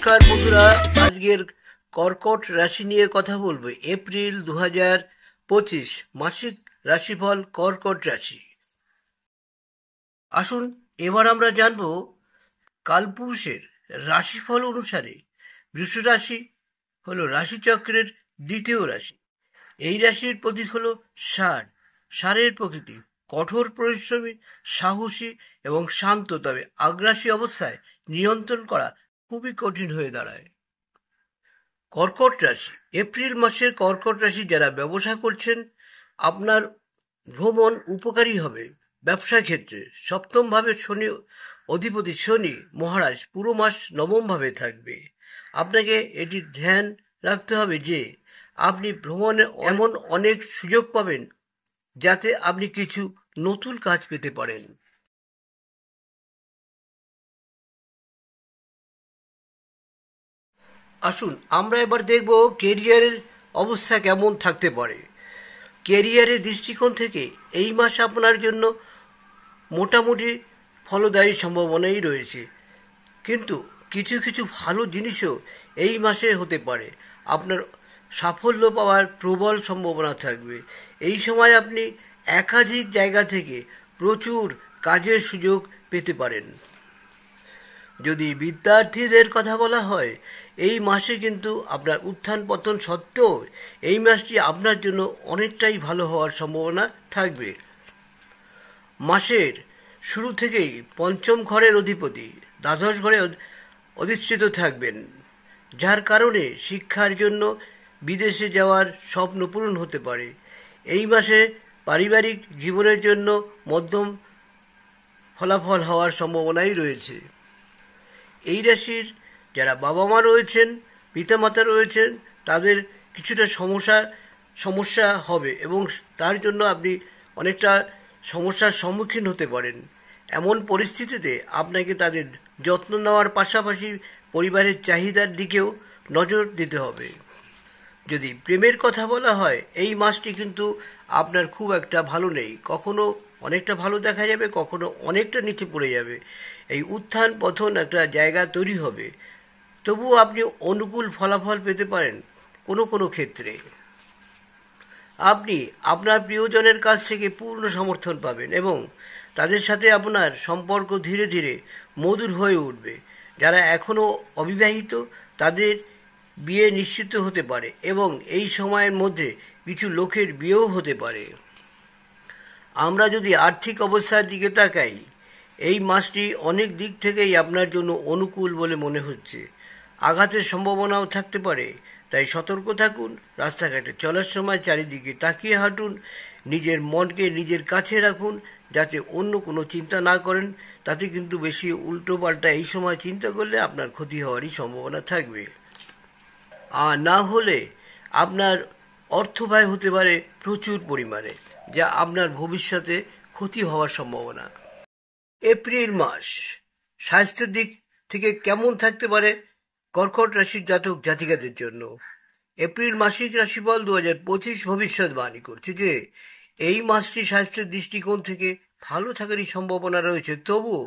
নমস্কার বন্ধুরা, আজকের কর্কট রাশি নিয়ে কথা বলবো। এপ্রিল 2025 মাসিক রাশিফল কর্কট রাশি। আসুন এবার আমরা জানবো কালপুরুষের রাশিফল অনুসারে বৃষ রাশি হলো রাশিচক্রের দ্বিতীয় রাশি। এই রাশির প্রতীক হলো ষাঁড়। ষাঁড়ের প্রকৃতি কঠোর পরিশ্রমী, সাহসী এবং শান্ত, তবে আগ্রাসী অবস্থায় নিয়ন্ত্রণ করা খুবই কঠিন হয়ে দাঁড়ায়। কর্কট রাশি। এপ্রিল মাসের কর্কট রাশি যারা ব্যবসা করছেন, আপনার ভ্রমণ উপকারী হবে। ব্যবসা ক্ষেত্রে সপ্তম ভাবে শনি অধিপতি শনি মহারাজ পুরো মাস নবম ভাবে থাকবে। আপনাকে এটি ধ্যান রাখতে হবে যে আপনি ভ্রমণে এমন অনেক সুযোগ পাবেন যাতে আপনি কিছু নতুন কাজ পেতে পারেন। আসুন আমরা এবার দেখব কেরিয়ারের অবস্থা কেমন থাকতে পারে। কেরিয়ারের দৃষ্টিকোণ থেকে এই মাস আপনার জন্য মোটামুটি ফলদায়ী সম্ভাবনাই রয়েছে, কিন্তু কিছু কিছু ভালো জিনিসও এই মাসে হতে পারে। আপনার সাফল্য পাওয়ার প্রবল সম্ভাবনা থাকবে। এই সময় আপনি একাধিক জায়গা থেকে প্রচুর কাজের সুযোগ পেতে পারেন। যদি বিদ্যার্থীদের কথা বলা হয়, এই মাসে কিন্তু আপনার উত্থান পতন সত্ত্বেও এই মাসটি আপনার জন্য অনেকটাই ভালো হওয়ার সম্ভাবনা থাকবে। মাসের শুরু থেকেই পঞ্চম ঘরের অধিপতি দ্বাদশ ঘরে অধিষ্ঠিত থাকবেন, যার কারণে শিক্ষার জন্য বিদেশে যাওয়ার স্বপ্ন পূরণ হতে পারে। এই মাসে পারিবারিক জীবনের জন্য মধ্যম ফলাফল হওয়ার সম্ভাবনাই রয়েছে। এই রাশির যারা বাবা মা রয়েছেন, পিতামাতা রয়েছেন, তাদের কিছুটা সমস্যা হবে এবং তার জন্য আপনি অনেকটা সমস্যার সম্মুখীন হতে পারেন। এমন পরিস্থিতিতে আপনাকে তাদের যত্ন নেওয়ার পাশাপাশি পরিবারের চাহিদার দিকেও নজর দিতে হবে। যদি প্রেমের কথা বলা হয়, এই মাসটি কিন্তু আপনার খুব একটা ভালো নেই। কখনো অনেকটা ভালো দেখা যাবে, কখনো অনেকটা নিচে পড়ে যাবে। এই উত্থান পতন একটা জায়গা তৈরি হবে, তবুও আপনি অনুকূল ফলাফল পেতে পারেন কোনো কোনো ক্ষেত্রে। আপনি আপনার প্রিয়জনের কাছ থেকে পূর্ণ সমর্থন পাবেন এবং তাদের সাথে আপনার সম্পর্ক ধীরে ধীরে মধুর হয়ে উঠবে। যারা এখনও অবিবাহিত, তাদের বিয়ে নিশ্চিত হতে পারে এবং এই সময়ের মধ্যে কিছু লোকের বিয়েও হতে পারে। আমরা যদি আর্থিক অবস্থার দিকে তাকাই, এই মাসটি অনেক দিক থেকেই আপনার জন্য অনুকূল বলে মনে হচ্ছে। আঘাতের সম্ভাবনাও থাকতে পারে, তাই সতর্ক থাকুন। রাস্তাঘাটে চলার সময় চারিদিকে তাকিয়ে হাঁটুন। নিজের মনকে নিজের কাছে রাখুন, যাতে অন্য কোনো চিন্তা না করেন। তাতে কিন্তু বেশি উল্টো পাল্টা এই সময় চিন্তা করলে আপনার ক্ষতি হওয়ারই সম্ভাবনা থাকবে। আর না হলে আপনার অর্থ ব্যয় হতে পারে প্রচুর পরিমাণে, যা আপনার ভবিষ্যতে ক্ষতি হওয়ার সম্ভাবনা। এপ্রিল মাস স্বাস্থ্যের দিক থেকে কেমন থাকতে পারে কর্কট রাশির জাতক জাতিকাদের জন্য? এপ্রিল মাসিক রাশিফল 2025 ভবিষ্যৎবাণী করছে যে এই মাসটি স্বাস্থ্যের দৃষ্টিকোণ থেকে ভালো থাকারই সম্ভাবনা রয়েছে, তবুও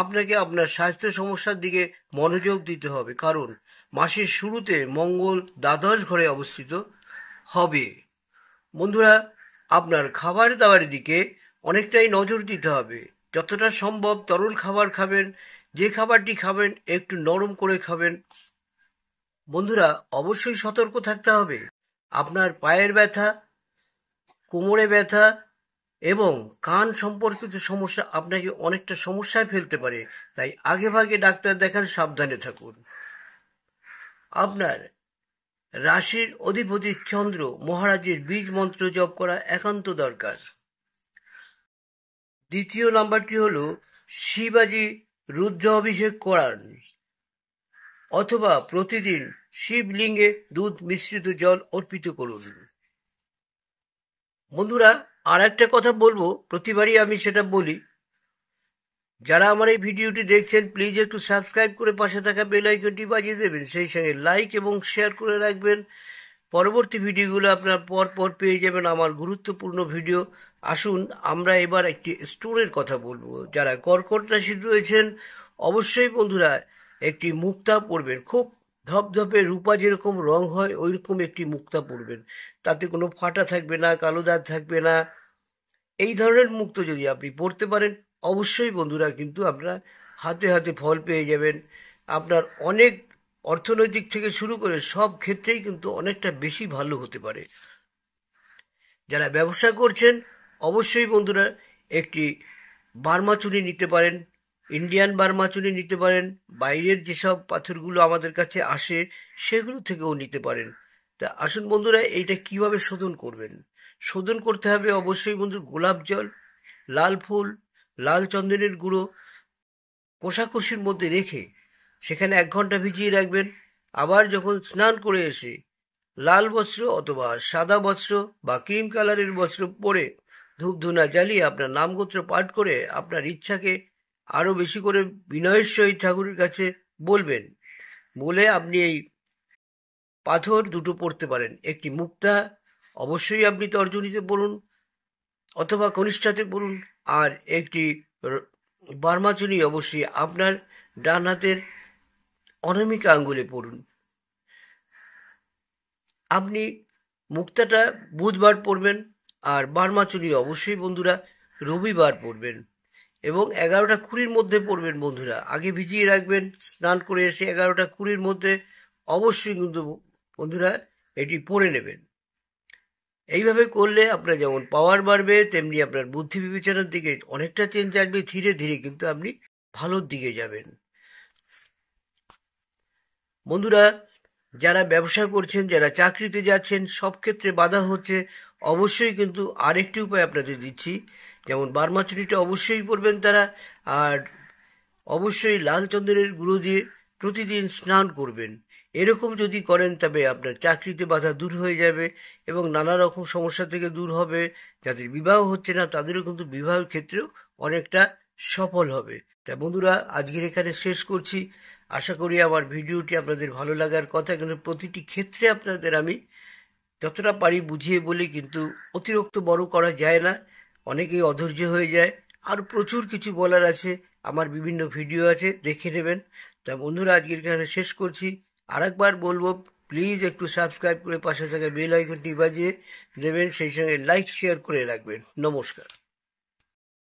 আপনাকে আপনার স্বাস্থ্য সমস্যার দিকে মনোযোগ দিতে হবে, কারণ মাসের শুরুতে মঙ্গল দ্বাদশ ঘরে অবস্থিত হবে। বন্ধুরা, আপনার খাবার দাবারের দিকে অনেকটাই নজর দিতে হবে। যতটা সম্ভব তরল খাবার খাবেন। যে খাবারটি খাবেন একটু নরম করে খাবেন। বন্ধুরা, অবশ্যই সতর্ক থাকতে হবে। আপনার পায়ের ব্যথা, কোমরে ব্যথা এবং কান সম্পর্কিত সমস্যা আপনাকে অনেকটা সমস্যায় ফেলতে পারে, তাই আগে ভাগে ডাক্তার দেখান, সাবধানে থাকুন। আপনার রাশির অধিপতি চন্দ্র মহারাজের বীজ মন্ত্র জপ করা একান্ত দরকার। দ্বিতীয় নাম্বারটি হলো শিবাজি রুদ্র অভিষেক করান অথবা প্রতিদিন শিবলিঙ্গে দুধ মিশ্রিত জল অর্পিত করুন। বন্ধুরা, আর একটা কথা বলবো, প্রতিবারই আমি সেটা বলি, যারা আমার এই ভিডিওটি দেখছেন প্লিজ একটু সাবস্ক্রাইব করে পাশে থাকা বেল আইকনটি বাজিয়ে দেবেন, সেই সঙ্গে লাইক এবং শেয়ার করে রাখবেন। পরবর্তী ভিডিওগুলো আপনারা পর পেয়ে যাবেন, আমার গুরুত্বপূর্ণ ভিডিও। আসুন আমরা এবার একটি স্টোরের কথা বলবো। যারা কর্কট রাশির রয়েছেন, অবশ্যই বন্ধুরা একটি মুক্তা পরবেন, খুব ধপধপে রূপা যেরকম রং হয় ওইরকম একটি মুক্তা পরবেন, তাতে কোনো ফাটা থাকবে না, কালো দাগ থাকবে না। এই ধরনের মুক্তো যদি আপনি পড়তে পারেন, অবশ্যই বন্ধুরা কিন্তু আপনারা হাতে হাতে ফল পেয়ে যাবেন। আপনার অনেক অর্থনৈতিক থেকে শুরু করে সব ক্ষেত্রেই কিন্তু অনেকটা বেশি ভালো হতে পারে। যারা ব্যবসা করছেন অবশ্যই বন্ধুরা একটি বার্মা চুনি নিতে পারেন, ইন্ডিয়ান বার্মা চুনি নিতে পারেন, বাইরের যেসব পাথরগুলো আমাদের কাছে আসে সেগুলো থেকেও নিতে পারেন। তা আসুন বন্ধুরা, এইটা কিভাবে শোধন করবেন। শোধন করতে হবে অবশ্যই বন্ধু গোলাপ জল, লাল ফুল, লাল চন্দনের গুঁড়ো কষাকষির মধ্যে রেখে সেখানে 1 ঘন্টা ভিজিয়ে রাখবেন। আবার যখন স্নান করে এসে লাল বস্ত্র অথবা সাদা বস্ত্র বা ক্রিম কালারের বস্ত্র পরে ধূপধুনা জ্বালিয়ে আপনার নামগোত্র পাঠ করে আপনার ইচ্ছাকে আরও বেশি করে বিনয়ের সহিত ঠাকুরের কাছে বলবেন। বলে আপনি এই পাথর দুটো পড়তে পারেন। একটি মুক্তা অবশ্যই আপনি তর্জনীতে পড়ুন অথবা কনিষ্ঠাতে পড়ুন, আর একটি বার্মাচুনি অবশ্যই আপনার ডান হাতের অনামিকা আঙ্গুলে পড়ুন। আপনি মুক্তাটা বুধবার পড়বেন আর বার্মাচুনি অবশ্যই বন্ধুরা রবিবার পড়বেন এবং 11টা 20-র মধ্যে পড়বেন বন্ধুরা। আগে ভিজিয়ে রাখবেন, স্নান করে এসে 11টা 20-র মধ্যে অবশ্যই কিন্তু বন্ধুরা এটি পড়ে নেবেন। এইভাবে করলে আপনার যেমন পাওয়ার বাড়বে, তেমনি আপনার বুদ্ধি বিবেচনার দিকে অনেকটা চেঞ্জ আসবে। ধীরে ধীরে কিন্তু আপনি ভালোর দিকে যাবেন। বন্ধুরা, যারা ব্যবসা করছেন, যারা চাকরিতে যাচ্ছেন, সব ক্ষেত্রে বাধা হচ্ছে, অবশ্যই কিন্তু আরেকটি উপায় আপনাদের দিচ্ছি। যেমন বার্মা চুনিটা অবশ্যই পরবেন তারা, আর অবশ্যই লাল চন্দনের গুঁড়ো দিয়ে প্রতিদিন স্নান করবেন। এরকম যদি করেন তবে আপনার চাকরিতে বাধা দূর হয়ে যাবে এবং নানা রকম সমস্যা থেকে দূর হবে। যাদের বিবাহ হচ্ছে না তাদেরও কিন্তু বিবাহের ক্ষেত্রেও অনেকটা সফল হবে। তা বন্ধুরা, আজকের এখানে শেষ করছি। আশা করি আমার ভিডিওটি আপনাদের ভালো লাগার কথা, কিন্তু প্রতিটি ক্ষেত্রে আপনাদের আমি যতটা পারি বুঝিয়ে বলি, কিন্তু অতিরিক্ত বড় করা যায় না, অনেকেই অধৈর্য হয়ে যায়। আর প্রচুর কিছু বলার আছে, আমার বিভিন্ন ভিডিও আছে, দেখে নেবেন। তা বন্ধুরা, আজকের এখানে শেষ করছি। আরেকবার বলবো, প্লিজ একটু সাবস্ক্রাইব করে পাশে থাকা বেল আইকনটি বাজিয়ে দেবেন, সেই সঙ্গে লাইক শেয়ার করে রাখবেন। নমস্কার।